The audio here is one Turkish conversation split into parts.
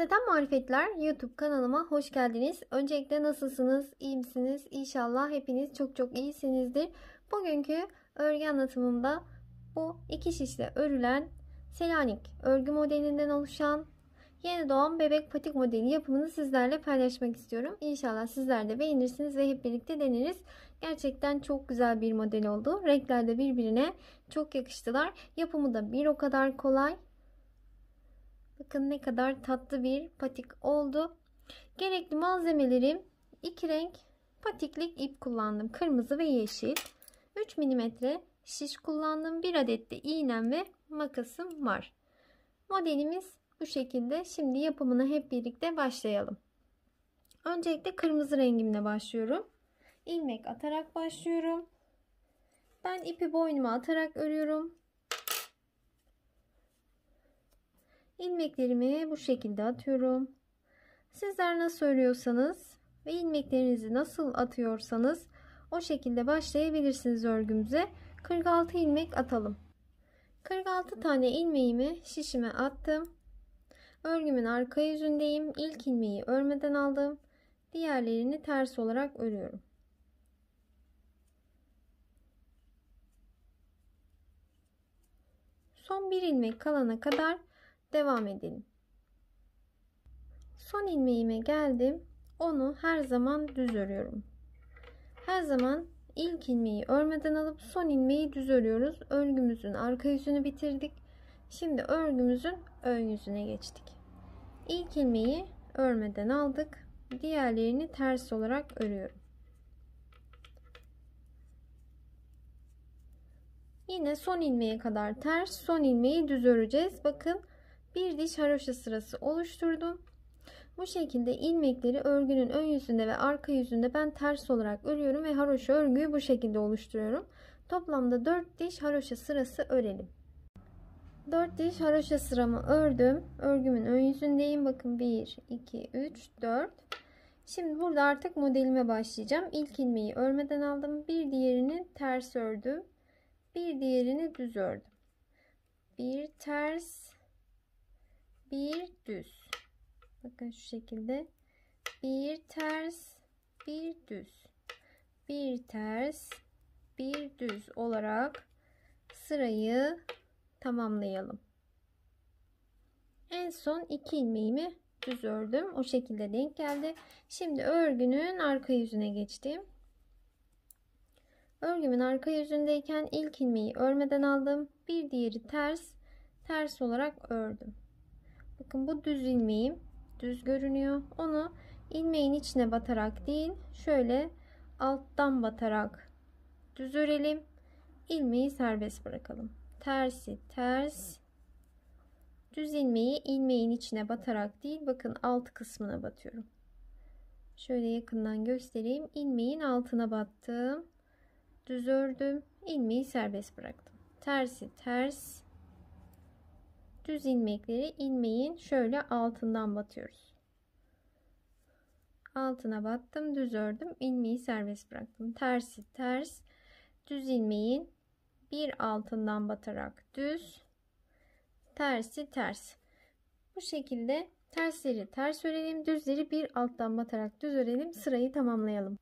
Hasreten Marifetler YouTube kanalıma hoş geldiniz. Öncelikle nasılsınız? İyi misiniz? İnşallah hepiniz çok iyisinizdir. Bugünkü örgü anlatımımda bu iki şişle örülen Selanik örgü modelinden oluşan yeni doğan bebek patik modeli yapımını sizlerle paylaşmak istiyorum. İnşallah sizler de beğenirsiniz ve hep birlikte deneriz. Gerçekten çok güzel bir model oldu. Renkler de birbirine çok yakıştılar. Yapımı da bir o kadar kolay. Bakın ne kadar tatlı bir patik oldu. Gerekli malzemelerim 2 renk patiklik ip kullandım. Kırmızı ve yeşil. 3 mm şiş kullandım. 1 adet de iğnem ve makasım var. Modelimiz bu şekilde. Şimdi yapımına hep birlikte başlayalım. Öncelikle kırmızı rengimle başlıyorum. İlmek atarak başlıyorum. Ben ipi boynuma atarak örüyorum. İlmeklerimi bu şekilde atıyorum. Sizler nasıl örüyorsanız ve ilmeklerinizi nasıl atıyorsanız o şekilde başlayabilirsiniz örgümüze. 46 ilmek atalım. 46 tane ilmeğimi şişime attım. Örgümün arka yüzündeyim. İlk ilmeği örmeden aldım. Diğerlerini ters olarak örüyorum. Son bir ilmek kalana kadar devam edelim. Son ilmeğime geldim. Onu her zaman düz örüyorum. Her zaman ilk ilmeği örmeden alıp son ilmeği düz örüyoruz. Örgümüzün arka yüzünü bitirdik. Şimdi örgümüzün ön yüzüne geçtik. İlk ilmeği örmeden aldık. Diğerlerini ters olarak örüyorum. Yine son ilmeğe kadar ters, son ilmeği düz öreceğiz. Bakın bir diş haroşa sırası oluşturdum. Bu şekilde ilmekleri örgünün ön yüzünde ve arka yüzünde ben ters olarak örüyorum ve haroşa örgüyü bu şekilde oluşturuyorum. Toplamda 4 diş haroşa sırası örelim. 4 diş haroşa sıramı ördüm. Örgümün ön yüzündeyim. Bakın 1, 2, 3, 4. Şimdi burada artık modelime başlayacağım. İlk ilmeği örmeden aldım. Bir diğerini ters ördüm. Bir diğerini düz ördüm. Bir ters, bir düz. Bakın şu şekilde bir ters, bir düz, bir ters, bir düz olarak sırayı tamamlayalım. En son 2 ilmeğimi düz ördüm. O şekilde denk geldi. Şimdi örgünün arka yüzüne geçtim. Örgümün arka yüzündeyken ilk ilmeği örmeden aldım. Bir diğeri ters, ters olarak ördüm. Bakın bu düz ilmeğim. Düz görünüyor. Onu ilmeğin içine batarak değil, şöyle alttan batarak düz örelim. İlmeği serbest bırakalım. Tersi ters, düz ilmeği ilmeğin içine batarak değil, bakın alt kısmına batıyorum. Şöyle yakından göstereyim. İlmeğin altına battım. Düz ördüm. İlmeği serbest bıraktım. Tersi ters, düz ilmekleri ilmeğin şöyle altından batıyoruz. Altına battım, düz ördüm, ilmeği serbest bıraktım. Tersi ters, düz ilmeğin bir altından batarak düz, tersi ters. Bu şekilde tersleri ters örelim, düzleri bir alttan batarak düz örelim. Sırayı tamamlayalım.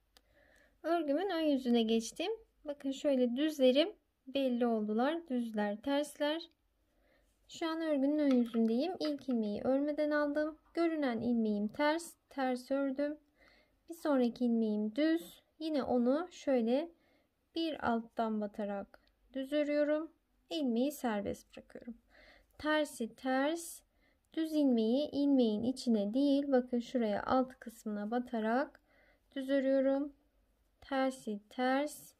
Örgümün ön yüzüne geçtim. Bakın şöyle düzlerim belli oldular. Düzler, tersler. Şu an örgünün ön yüzündeyim. İlk ilmeği örmeden aldım. Görünen ilmeğim ters, ters ördüm. Bir sonraki ilmeğim düz. Yine onu şöyle bir alttan batarak düz örüyorum. İlmeği serbest bırakıyorum. Tersi ters, düz ilmeği ilmeğin içine değil, bakın şuraya alt kısmına batarak düz örüyorum. Tersi ters,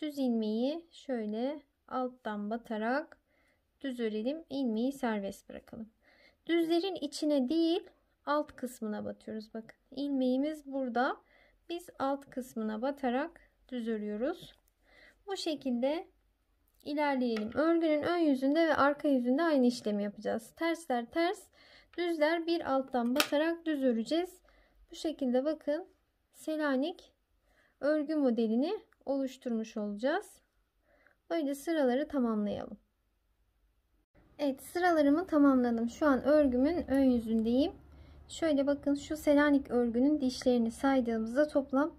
düz ilmeği şöyle alttan batarak düz örelim. İlmeği serbest bırakalım. Düzlerin içine değil, alt kısmına batıyoruz. Bakın ilmeğimiz burada. Biz alt kısmına batarak düz örüyoruz. Bu şekilde ilerleyelim. Örgünün ön yüzünde ve arka yüzünde aynı işlemi yapacağız. Tersler ters, düzler bir alttan batarak düz öreceğiz. Bu şekilde bakın Selanik örgü modelini oluşturmuş olacağız. Böyle sıraları tamamlayalım. Evet, sıralarımı tamamladım. Şu an örgümün ön yüzündeyim. Şöyle bakın, şu Selanik örgünün dişlerini saydığımızda toplam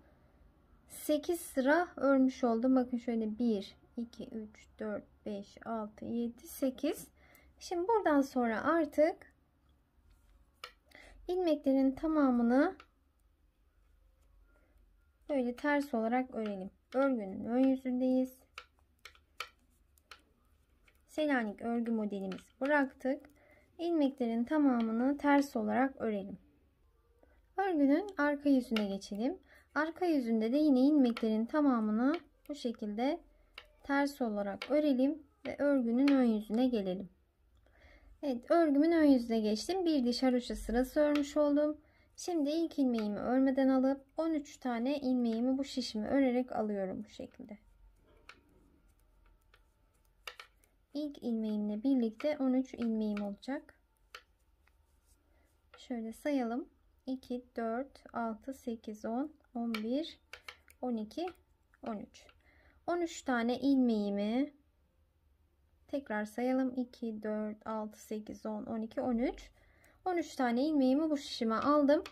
8 sıra örmüş oldum. Bakın şöyle 1, 2, 3, 4, 5, 6, 7, 8. Şimdi buradan sonra artık ilmeklerin tamamını böyle ters olarak örelim. Örgünün ön yüzündeyiz. Selanik örgü modelimizi bıraktık. İlmeklerin tamamını ters olarak örelim. Örgünün arka yüzüne geçelim. Arka yüzünde de yine ilmeklerin tamamını bu şekilde ters olarak örelim ve örgünün ön yüzüne gelelim. Evet, örgümün ön yüzüne geçtim. Bir diş haroşa sırası örmüş oldum. Şimdi ilk ilmeğimi örmeden alıp 13 tane ilmeğimi bu şişimi örerek alıyorum bu şekilde. İlk ilmeğimle birlikte 13 ilmeğim olacak. Şöyle sayalım. 2, 4, 6, 8, 10, 11, 12, 13. 13 tane ilmeğimi tekrar sayalım. 2, 4, 6, 8, 10, 12, 13. 13 tane ilmeğimi bu şişime aldım.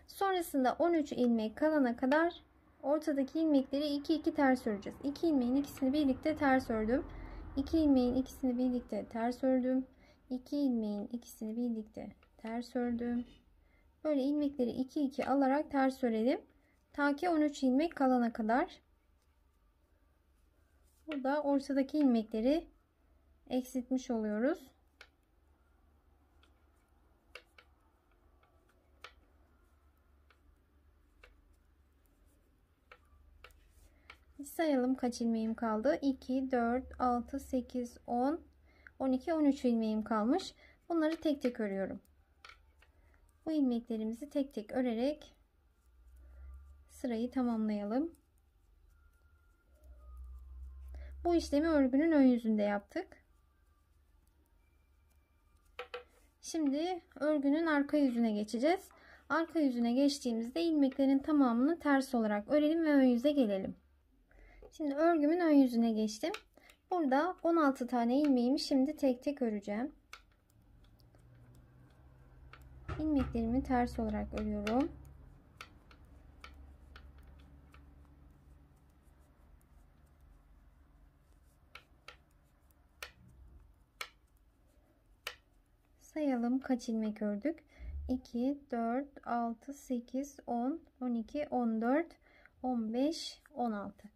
Sonrasında 13 ilmek kalana kadar ortadaki ilmekleri 2 ters öreceğiz. 2 ilmeğin ikisini birlikte ters ördüm. 2 ilmeğin ikisini birlikte ters ördüm. 2 ilmeğin ikisini birlikte ters ördüm. Böyle ilmekleri 2 alarak ters örelim. Ta ki 13 ilmek kalana kadar. Burada ortadaki ilmekleri eksiltmiş oluyoruz. Sayalım kaç ilmeğim kaldı. 2, 4, 6, 8, 10, 12, 13 ilmeğim kalmış. Bunları tek tek örüyorum. Bu ilmeklerimizi tek tek örerek sırayı tamamlayalım. Bu işlemi örgünün ön yüzünde yaptık. Şimdi örgünün arka yüzüne geçeceğiz. Arka yüzüne geçtiğimizde ilmeklerin tamamını ters olarak örelim ve ön yüze gelelim. Şimdi örgümün ön yüzüne geçtim. Burada 16 tane ilmeğimi şimdi tek tek öreceğim. İlmeklerimi ters olarak örüyorum. Sayalım kaç ilmek ördük. 2, 4, 6, 8, 10, 12, 14, 15, 16.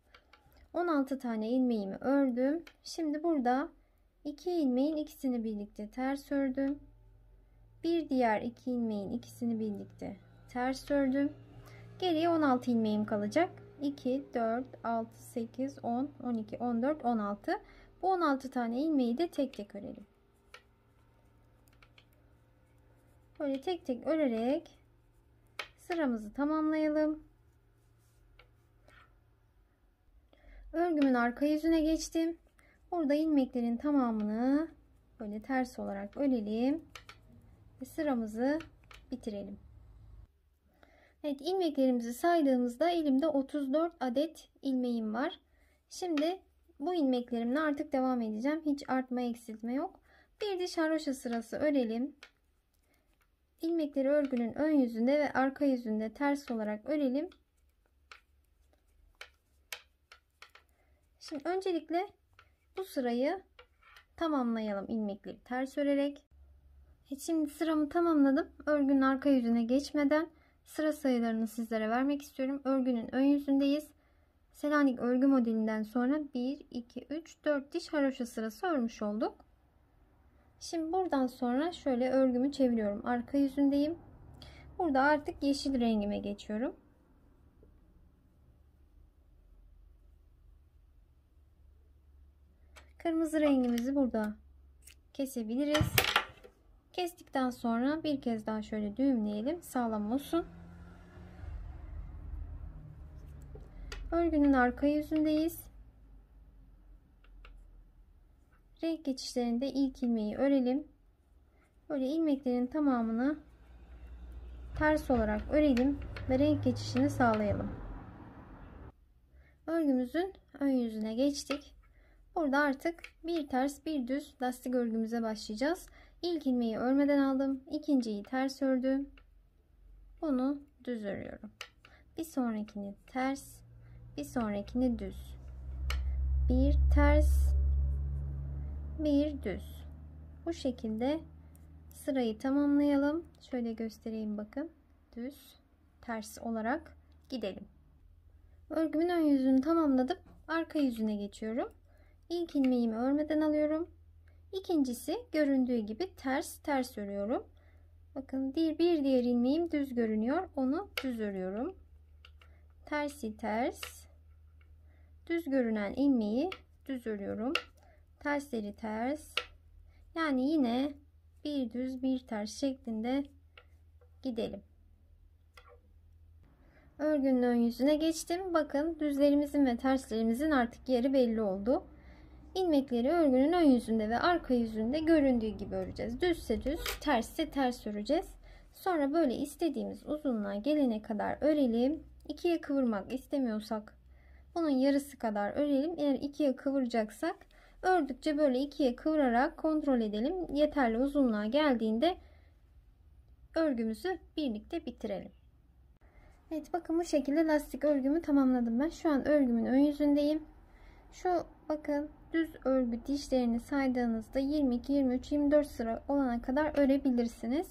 16 tane ilmeğimi ördüm. Şimdi burada 2 ilmeğin ikisini birlikte ters ördüm. Bir diğer 2 ilmeğin ikisini birlikte ters ördüm. Geriye 16 ilmeğim kalacak. 2, 4, 6, 8, 10, 12, 14, 16. Bu 16 tane ilmeği de tek tek örelim. Böyle tek tek örerek sıramızı tamamlayalım. Örgümün arka yüzüne geçtim. Burada ilmeklerin tamamını böyle ters olarak örelim ve sıramızı bitirelim. Evet, ilmeklerimizi saydığımızda elimde 34 adet ilmeğim var. Şimdi bu ilmeklerimle artık devam edeceğim. Hiç artma eksiltme yok. Bir diş haroşa sırası örelim. İlmekleri örgünün ön yüzünde ve arka yüzünde ters olarak örelim. Şimdi öncelikle bu sırayı tamamlayalım ilmekleri ters örerek. Şimdi sıramı tamamladım. Örgünün arka yüzüne geçmeden sıra sayılarını sizlere vermek istiyorum. Örgünün ön yüzündeyiz. Selanik örgü modelinden sonra 1, 2, 3, 4 diş haroşa sırası örmüş olduk. Şimdi buradan sonra şöyle örgümü çeviriyorum. Arka yüzündeyim. Burada artık yeşil rengime geçiyorum. Kırmızı rengimizi burada kesebiliriz. Kestikten sonra bir kez daha şöyle düğümleyelim. Sağlam olsun. Örgünün arka yüzündeyiz. Renk geçişlerinde ilk ilmeği örelim. Böyle ilmeklerin tamamını ters olarak örelim ve renk geçişini sağlayalım. Örgümüzün ön yüzüne geçtik. Burada artık bir ters bir düz lastik örgümüze başlayacağız. İlk ilmeği örmeden aldım. İkinciyi ters ördüm. Bunu düz örüyorum. Bir sonrakini ters, bir sonrakini düz. Bir ters, bir düz. Bu şekilde sırayı tamamlayalım. Şöyle göstereyim bakın. Düz, ters olarak gidelim. Örgümün ön yüzünü tamamladım. Arka yüzüne geçiyorum. İlk ilmeğimi örmeden alıyorum. İkincisi göründüğü gibi ters örüyorum. Bakın bir diğer ilmeğim düz görünüyor. Onu düz örüyorum. Tersi ters. Düz görünen ilmeği düz örüyorum. Tersleri ters. Yani yine bir düz bir ters şeklinde gidelim. Örgünün ön yüzüne geçtim. Bakın düzlerimizin ve terslerimizin artık yeri belli oldu. İlmekleri örgünün ön yüzünde ve arka yüzünde göründüğü gibi öreceğiz. Düzse düz, tersse ters öreceğiz. Sonra böyle istediğimiz uzunluğa gelene kadar örelim. İkiye kıvırmak istemiyorsak bunun yarısı kadar örelim. Eğer ikiye kıvıracaksak ördükçe böyle ikiye kıvırarak kontrol edelim. Yeterli uzunluğa geldiğinde örgümüzü birlikte bitirelim. Evet, bakın bu şekilde lastik örgümü tamamladım ben. Şu an örgümün ön yüzündeyim. Şu bakın düz örgü dişlerini saydığınızda 22, 23, 24 sıra olana kadar örebilirsiniz.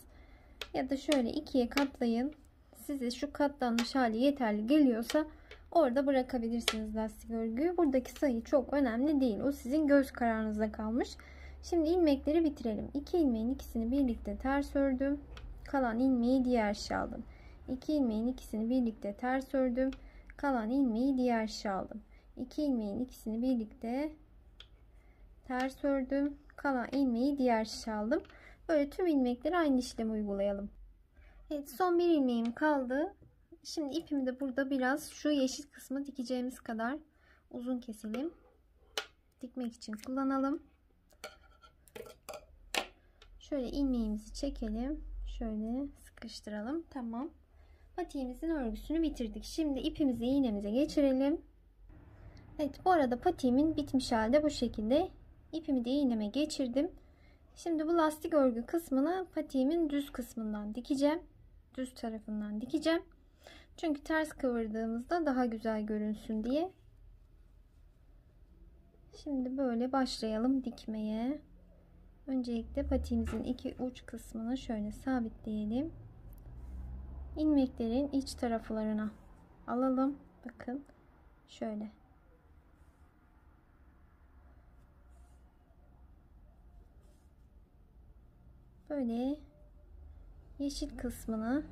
Ya da şöyle ikiye katlayın. Size şu katlanmış hali yeterli geliyorsa orada bırakabilirsiniz lastik örgüyü. Buradaki sayı çok önemli değil. O sizin göz kararınızda kalmış. Şimdi ilmekleri bitirelim. 2 ilmeğin ikisini birlikte ters ördüm. Kalan ilmeği diğer şişe aldım. 2 ilmeğin ikisini birlikte ters ördüm. Kalan ilmeği diğer şişe aldım. 2 ilmeğin ikisini birlikte ters ördüm. Kalan ilmeği diğer şişe aldım. Böyle tüm ilmekleri aynı işlemi uygulayalım. Evet, son bir ilmeğim kaldı. Şimdi ipimi de burada biraz şu yeşil kısmı dikeceğimiz kadar uzun keselim. Dikmek için kullanalım. Şöyle ilmeğimizi çekelim. Şöyle sıkıştıralım. Tamam. Patiğimizin örgüsünü bitirdik. Şimdi ipimizi iğnemize geçirelim. Evet, bu arada patiğimin bitmiş halde bu şekilde. İpimi de iğneme geçirdim. Şimdi bu lastik örgü kısmını patiğimin düz kısmından dikeceğim. Düz tarafından dikeceğim. Çünkü ters kıvırdığımızda daha güzel görünsün diye. Şimdi böyle başlayalım dikmeye. Öncelikle patiğimizin iki uç kısmını şöyle sabitleyelim. İlmeklerin iç taraflarına alalım. Bakın şöyle. Böyle yeşil kısmını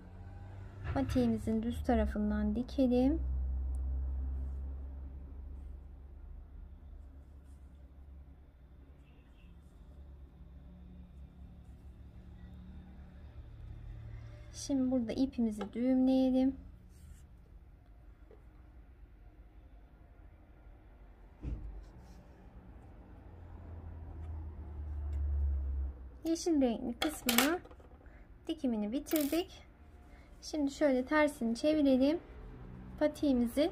patiğimizin düz tarafından dikelim. Şimdi burada ipimizi düğümleyelim. Yeşil renkli kısmına dikimini bitirdik. Şimdi şöyle tersini çevirelim. Patiğimizi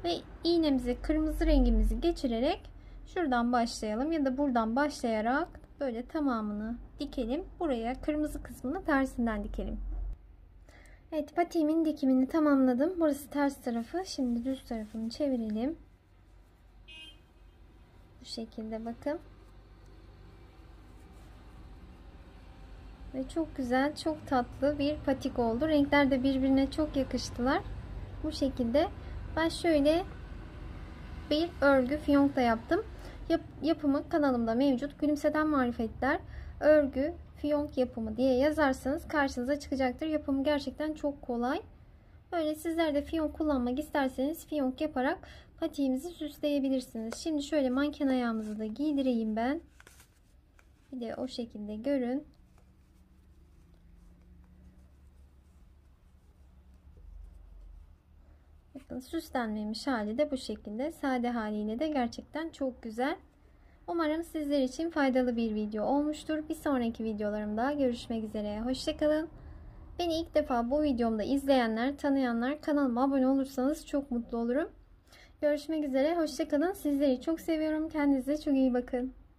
ve iğnemize kırmızı rengimizi geçirerek şuradan başlayalım ya da buradan başlayarak böyle tamamını dikelim. Buraya kırmızı kısmını tersinden dikelim. Evet, patiğimin dikimini tamamladım. Burası ters tarafı. Şimdi düz tarafını çevirelim. Bu şekilde bakın. Ve çok güzel, çok tatlı bir patik oldu. Renkler de birbirine çok yakıştılar. Bu şekilde ben şöyle bir örgü fiyonk da yaptım. Yapımı kanalımda mevcut. Gülümseten Marifetler örgü fiyonk yapımı diye yazarsanız karşınıza çıkacaktır. Yapımı gerçekten çok kolay. Böyle sizler de fiyonk kullanmak isterseniz fiyonk yaparak patiğimizi süsleyebilirsiniz. Şimdi şöyle manken ayağımızı da giydireyim ben. Bir de o şekilde görün. Bakın süslenmemiş hali de bu şekilde. Sade haliyle de gerçekten çok güzel. Umarım sizler için faydalı bir video olmuştur. Bir sonraki videolarımda görüşmek üzere. Hoşça kalın. Beni ilk defa bu videomda izleyenler, tanıyanlar kanalıma abone olursanız çok mutlu olurum. Görüşmek üzere. Hoşça kalın. Sizleri çok seviyorum. Kendinize çok iyi bakın.